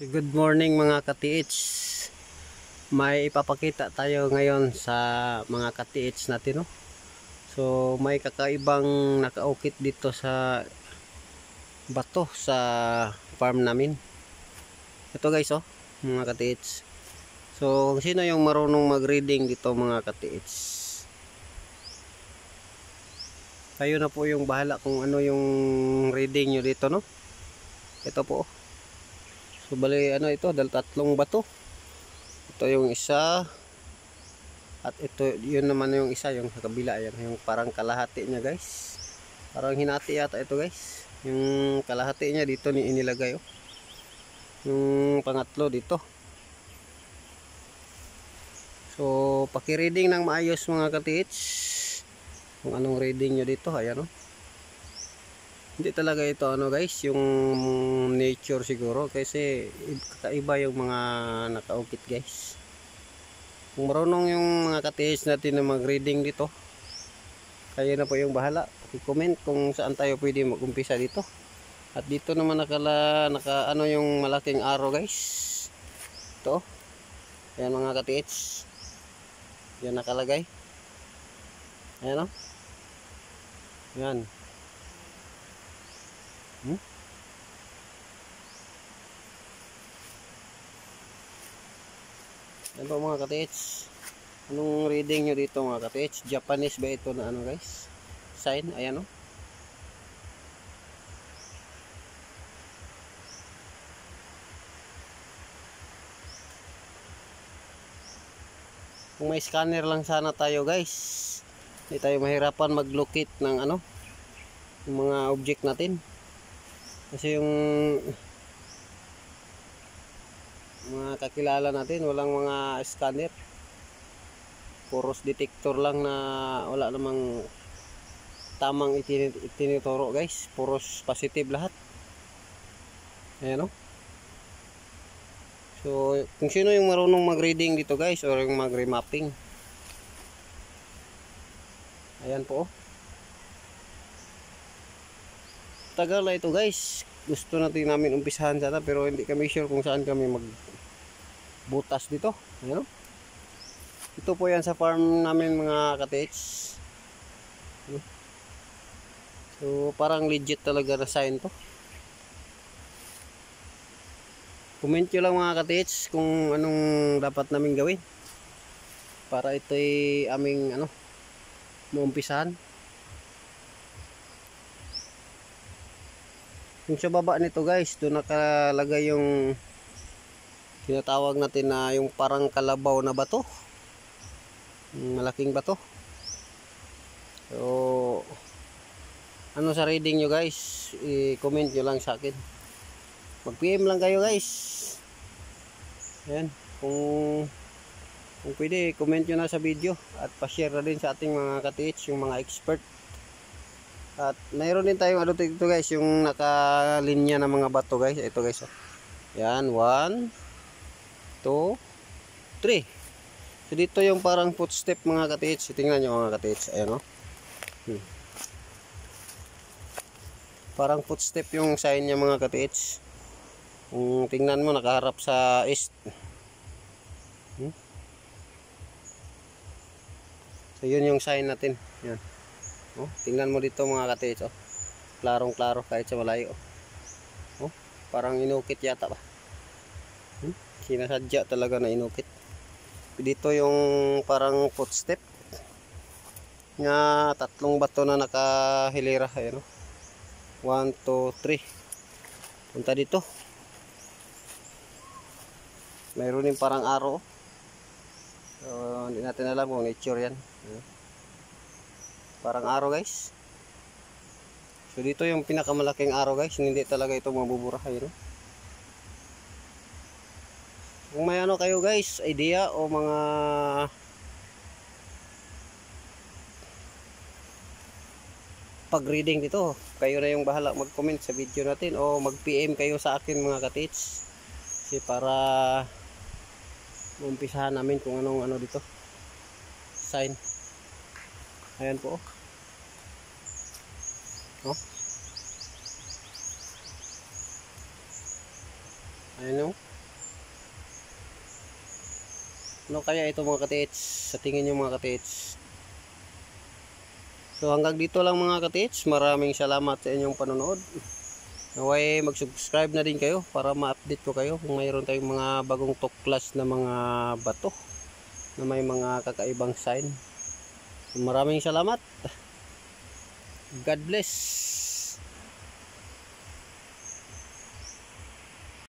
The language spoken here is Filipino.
So, good morning mga ka-TH. May ipapakita tayo ngayon sa mga ka-TH natin, no? So may kakaibang nakaukit dito sa bato sa farm namin. Ito guys, oh, mga ka-TH. So kung sino yung marunong mag-reading dito mga ka-TH, kayo na po yung bahala kung ano yung reading nyo dito, no? Ito po, oh. So bali ano ito, dahil tatlong bato. Ito yung isa, at ito yun naman yung isa, yung sa kabila, yan yung parang kalahati niya guys. Parang hinati yata ito guys. Yung kalahati niya dito ni inilagay, oh. Yung pangatlo dito. So paki-reading ng maayos mga ka-TH kung anong reading nyo dito. Ayan, oh. Hindi talaga ito ano guys, yung nature siguro, kasi kakaiba yung mga nakaukit guys. Kung marunong yung mga ka-TH natin na mag-reading dito, kayo na po yung bahala. I-comment kung saan tayo pwede mag-umpisa dito. At dito naman naka ano yung malaking arrow guys. Ito. Ayan mga ka-TH. Yan nakalagay. Ayan, oh. Yan. Yan po mga ka-TH. Anong reading nyo dito mga ka-TH? Japanese ba ito na ano guys? Sign. Ayan, oh. Kung may scanner lang sana tayo guys, hindi tayo mahirapan mag-locate ng ano, yung mga object natin. Kasi yung mga kakilala natin walang mga scanner, puros detector lang na wala namang tamang itinuturo guys, puros positive lahat. Ayan, oh. So kung sino yung marunong mag-reading dito guys, or yung mag-remapping, ayan po, oh. Tagal na ito guys, gusto namin umpisahan sana, pero hindi kami sure kung saan kami magbutas dito. Ayan, oh. Ito po yan sa farm namin mga ka-TH. So parang legit talaga na sign to. Comment nyo lang mga ka-TH kung anong dapat namin gawin para ito'y aming ano, maumpisahan. Yung sa baba nito guys, doon nakalagay yung tinatawag natin na yung parang kalabaw na bato, malaking bato. So ano sa reading nyo guys, i-comment nyo lang sa akin, mag-PM lang kayo guys. Ayan, kung pwede, comment nyo na sa video at pa-share na din sa ating mga ka-TH, yung mga expert. At mayroon din tayong ano dito guys, yung nakalinya ng mga bato guys. Ito guys, oh. Yan, 1, 2, 3. So dito yung parang footstep mga ka-TH. Tingnan nyo mga ka-TH, ayan, oh. Parang footstep yung sign niya mga ka-TH. Kung tingnan mo, nakaharap sa east. So yun yung sign natin. Yan. Oh, tingnan mo dito mga ka-TH, oh. Klarong klaro kahit sa malayo, oh. Oh, parang inukit yata ba? Sinasadya talaga na inukit. Dito yung parang footstep nga tatlong bato na nakahilera. Ayan, oh. 1, 2, 3. Punta dito. Mayroon din parang arrow. So hindi natin alam kung nature yan. Parang arrow guys. So dito yung pinakamalaking arrow guys, hindi talaga ito mabubura. Ayun, no? Kung may ano kayo guys, idea o mga pag-reading dito, kayo na yung bahala mag-comment sa video natin, o mag-PM kayo sa akin mga ka-TH, kasi para umpisahan namin kung anong ano dito sign. Ayan po, oh. Ayan, oh. Ano kaya ito mga katits? Sa tingin nyo mga katits? So hanggang dito lang mga katits. Maraming salamat sa inyong panonood. Naway mag-subscribe na din kayo para ma-update ko kayo kung mayroon tayong mga bagong tuklas na mga bato na may mga kakaibang sign. Maraming salamat. God bless.